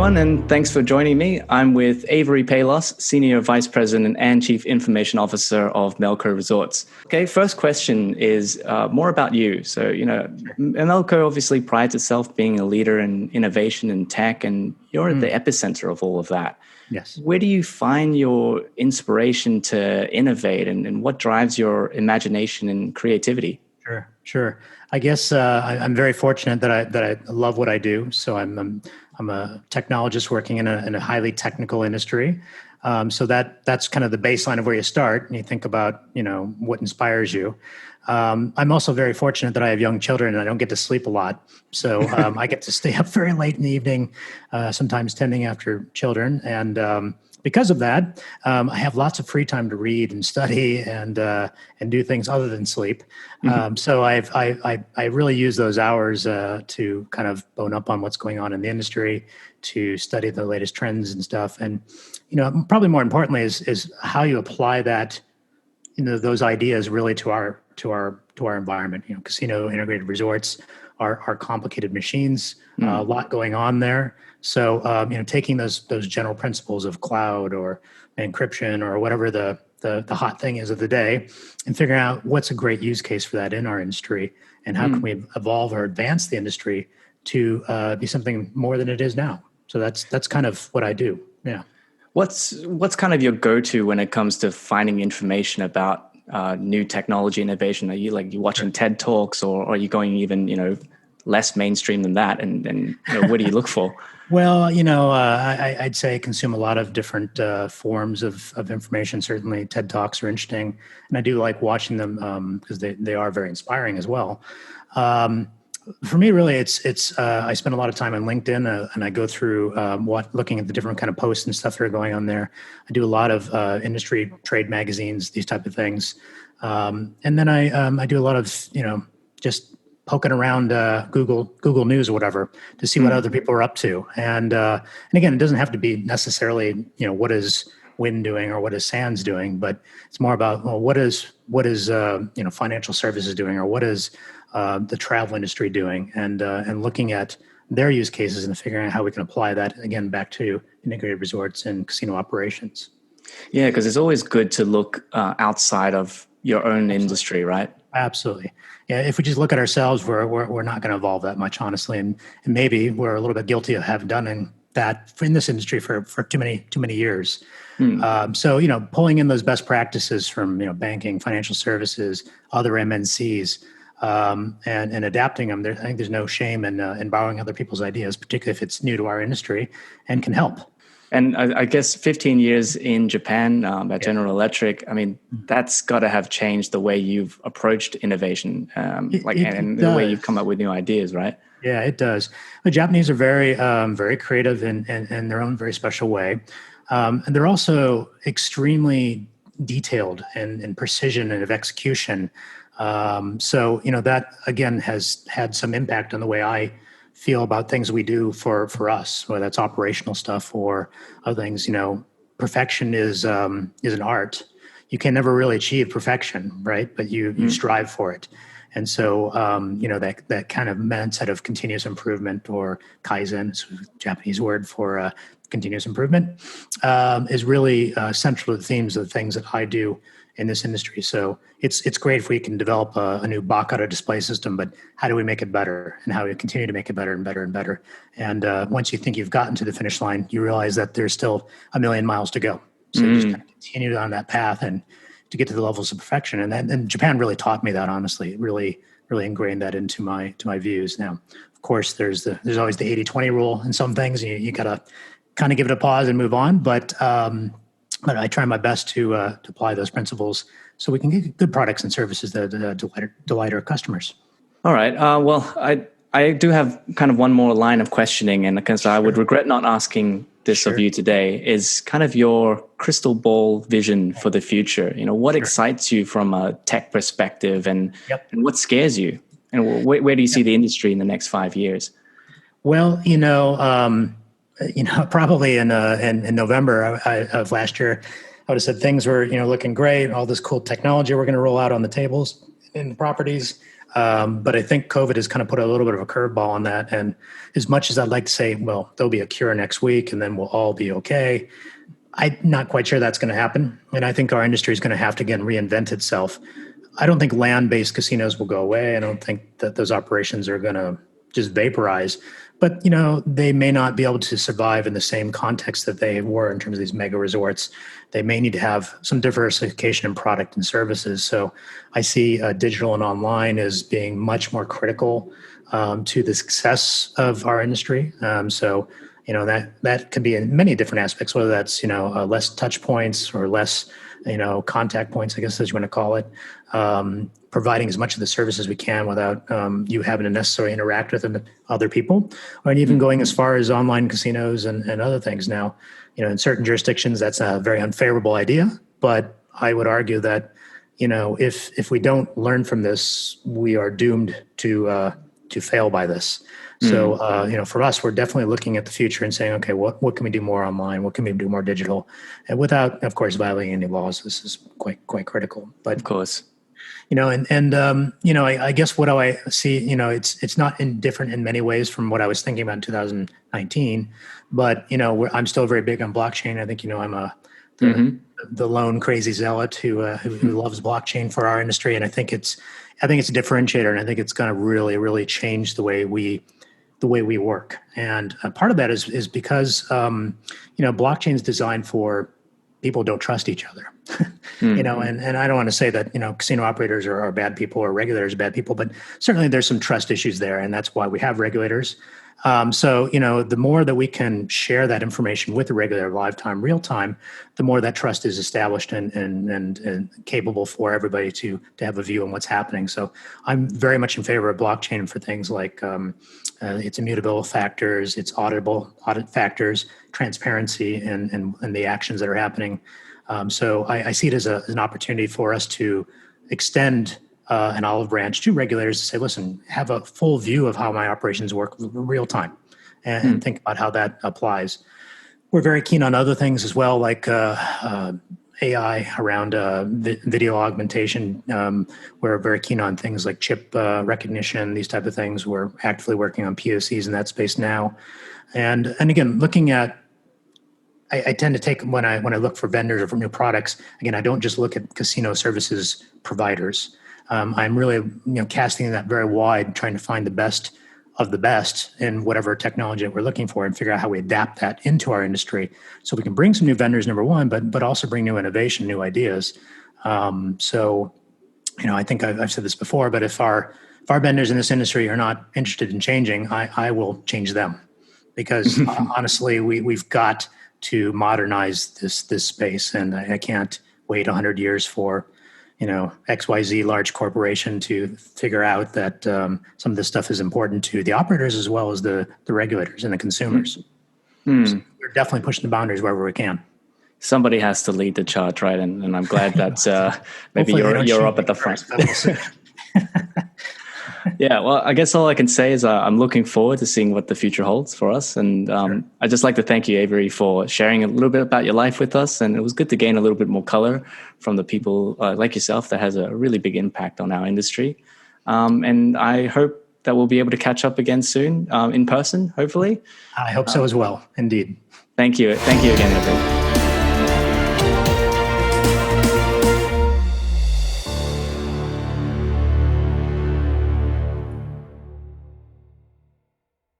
everyone, and thanks for joining me. I'm with Avery Palos, Senior Vice President and Chief Information Officer of Melco Resorts. Okay, first question is more about you. So, Melco obviously prides itself being a leader in innovation and tech, and you're at the epicenter of all of that. Yes. Where do you find your inspiration to innovate, and what drives your imagination and creativity? Sure. I guess I'm very fortunate that I love what I do. So I'm a technologist working in a highly technical industry. So that's kind of the baseline of where you start, and you think about what inspires you. I'm also very fortunate that I have young children and I don't get to sleep a lot. So I get to stay up very late in the evening, sometimes tending after children. And because of that, I have lots of free time to read and study and do things other than sleep. So I really use those hours to kind of bone up on what's going on in the industry, to study the latest trends and stuff. And probably more importantly is how you apply that, those ideas really to our environment. Casino integrated resorts are complicated machines, a lot going on there. So, taking those general principles of cloud or encryption or whatever the hot thing is of the day, and figuring out what's a great use case for that in our industry, and how can we evolve or advance the industry to be something more than it is now. So that's kind of what I do. Yeah. What's kind of your go-to when it comes to finding information about new technology innovation? Are you watching TED Talks, or are you going even less mainstream than that? And what do you look for? Well, I'd say I consume a lot of different forms of information. Certainly, TED Talks are interesting, and I do like watching them because they are very inspiring as well. For me, really, it's I spend a lot of time on LinkedIn, and I go through looking at the different kind of posts and stuff that are going on there. I do a lot of industry trade magazines, these type of things, and then I do a lot of just poking around Google News or whatever to see what other people are up to. And again, it doesn't have to be necessarily what is wind doing or what is sands doing, but it's more about what is financial services doing, or what is the travel industry doing, and looking at their use cases and figuring out how we can apply that again back to integrated resorts and casino operations. Yeah, because it's always good to look outside of your own industry, right? Absolutely. Yeah. If we just look at ourselves, we're not going to evolve that much, honestly, and maybe we're a little bit guilty of having done that in this industry for too many years. So pulling in those best practices from banking, financial services, other MNCs. And adapting them. I think there's no shame in borrowing other people's ideas, particularly if it's new to our industry and can help. And I guess 15 years in Japan at General Electric, I mean, that's got to have changed the way you've approached innovation, and the way you've come up with new ideas, right? Yeah, it does. The Japanese are very creative in their own very special way. And they're also extremely detailed in precision and of execution. So that again has had some impact on the way I feel about things we do for us, whether that's operational stuff or other things. Perfection is an art. You can never really achieve perfection, right? But you strive for it. And so, that kind of mindset of continuous improvement, or Kaizen, is a Japanese word for continuous improvement, is really central to the themes of the things that I do in this industry. So it's great if we can develop a new Baccarat display system, but how do we make it better, and how do we continue to make it better and better and better? And once you think you've gotten to the finish line, you realize that there's still a million miles to go. So just kind of continue on that path and to get to the levels of perfection. And Japan really taught me that, honestly. It really ingrained that into my views. Now, of course, there's always the 80-20 rule in some things. You got to kind of give it a pause and move on. But I try my best to apply those principles so we can get good products and services that delight our customers. All right. Well, I do have kind of one more line of questioning, and because I would regret not asking this of you today, is kind of your crystal ball vision for the future. What excites you from a tech perspective, and what scares you? And where do you see the industry in the next 5 years? Well, probably in November of last year, I would have said things were, looking great. All this cool technology we're going to roll out on the tables in the properties. But I think COVID has kind of put a little bit of a curveball on that. And as much as I'd like to say, well, there'll be a cure next week and then we'll all be okay, I'm not quite sure that's going to happen. And I think our industry is going to have to, again, reinvent itself. I don't think land-based casinos will go away. I don't think that those operations are going to just vaporize. But, they may not be able to survive in the same context that they were in terms of these mega resorts. They may need to have some diversification in product and services. So I see digital and online as being much more critical to the success of our industry. That could be in many different aspects, whether that's, less touch points or less, contact points, I guess, as you want to call it. Providing as much of the service as we can without you having to necessarily interact with other people, or even going as far as online casinos and other things. Now, in certain jurisdictions, that's a very unfavorable idea, but I would argue that, if we don't learn from this, we are doomed to fail by this. So, for us, we're definitely looking at the future and saying, okay, what can we do more online? What can we do more digital? And without, of course, violating any laws. This is quite critical. But of course. I guess what do I see, it's not different in many ways from what I was thinking about in 2019, but, I'm still very big on blockchain. I think, I'm the lone crazy zealot who loves blockchain for our industry. And I think it's a differentiator, and I think it's going to really, really change the way we work. And part of that is because, blockchain is designed for people who don't trust each other. And I don't want to say that, casino operators are bad people or regulators are bad people, but certainly there's some trust issues there. And that's why we have regulators. The more that we can share that information with the regulator real time, the more that trust is established and capable for everybody to have a view on what's happening. So I'm very much in favor of blockchain for things like its immutable factors, its audit factors, transparency, and the actions that are happening. So I see it as an opportunity for us to extend an olive branch to regulators to say, listen, have a full view of how my operations work real time and think about how that applies. We're very keen on other things as well, like AI around video augmentation. We're very keen on things like chip recognition, these type of things. We're actively working on POCs in that space now. And again, looking at, I tend to take, when I look for vendors or for new products, again, I don't just look at casino services providers. I'm really, casting that very wide, trying to find the best of the best in whatever technology that we're looking for and figure out how we adapt that into our industry so we can bring some new vendors, number one, but also bring new innovation, new ideas. I think I've said this before, but if our vendors in this industry are not interested in changing, I will change them, because honestly, we've got to modernize this space, and I can't wait 100 years for XYZ large corporation to figure out that some of this stuff is important to the operators as well as the regulators and the consumers. So we're definitely pushing the boundaries wherever we can. Somebody has to lead the charge, right? And I'm glad that maybe you're up at the front. Yeah, well, I guess all I can say is I'm looking forward to seeing what the future holds for us. And I'd just like to thank you, Avery, for sharing a little bit about your life with us. And it was good to gain a little bit more color from the people like yourself that has a really big impact on our industry. And I hope that we'll be able to catch up again soon in person, hopefully. I hope so as well, indeed. Thank you. Thank you again, Avery.